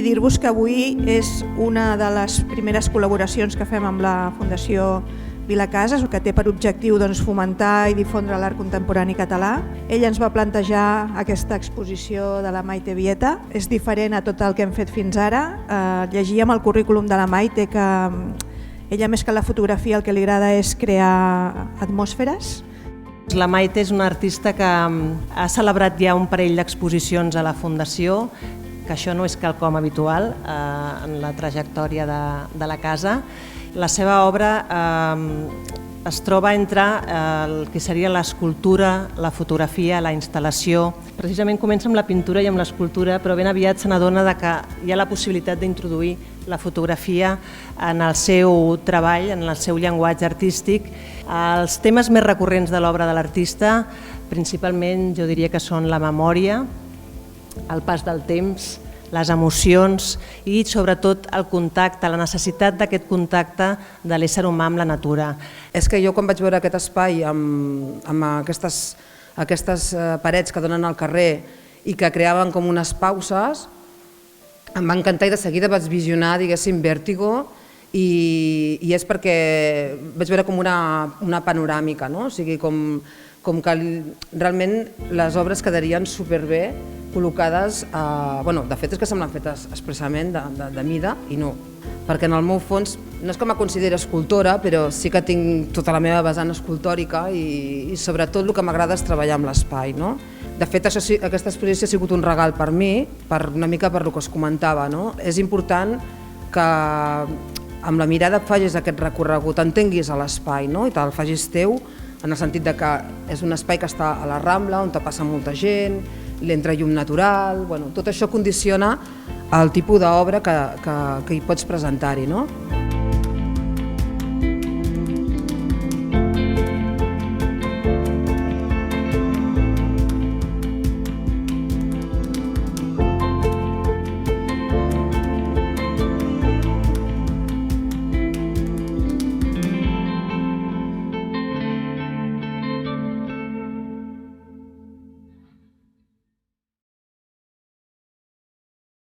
i dir-vos que avui és una de les primeres col·laboracions que fem amb la Fundació Vilacasa, que té per objectiu fomentar i difondre l'art contemporani català. Ella ens va plantejar aquesta exposició de la Maite Vieta. És diferent a tot el que hem fet fins ara. Llegíem el currículum de la Maite, que ella, més que la fotografia, el que li agrada és crear atmosferes. La Maite és una artista que ha celebrat ja un parell d'exposicions a la Fundació, que això no és quelcom habitual en la trajectòria de la casa. La seva obra es troba entre el que seria l'escultura, la fotografia, la instal·lació. Precisament comença amb la pintura i amb l'escultura, però ben aviat se n'adona que hi ha la possibilitat d'introduir la fotografia en el seu treball, en el seu llenguatge artístic. Els temes més recurrents de l'obra de l'artista, principalment jo diria que són la memòria, el pas del temps, les emocions i sobretot el contacte, la necessitat d'aquest contacte de l'ésser humà amb la natura. És que jo quan vaig veure aquest espai amb aquestes parets que donen al carrer i que creaven com unes pauses, em va encantar i de seguida vaig visionar, diguéssim, Vértigo, i és perquè vaig veure com una panoràmica, no? O sigui, com que realment les obres quedarien superbé col·locades, de fet és que semblen fetes expressament de mida i no, perquè en el meu fons no és que me consideri escultora, però sí que tinc tota la meva vessant escultòrica i sobretot el que m'agrada és treballar amb l'espai. De fet, aquesta exposició ha sigut un regal per mi, una mica per el que us comentava. És important que amb la mirada facis aquest recorregut, entenguis l'espai i te'l facis teu, en el sentit que és un espai que està a la Rambla, on passa molta gent, l'entra llum natural, tot això condiciona el tipus d'obra que hi pots presentar-hi.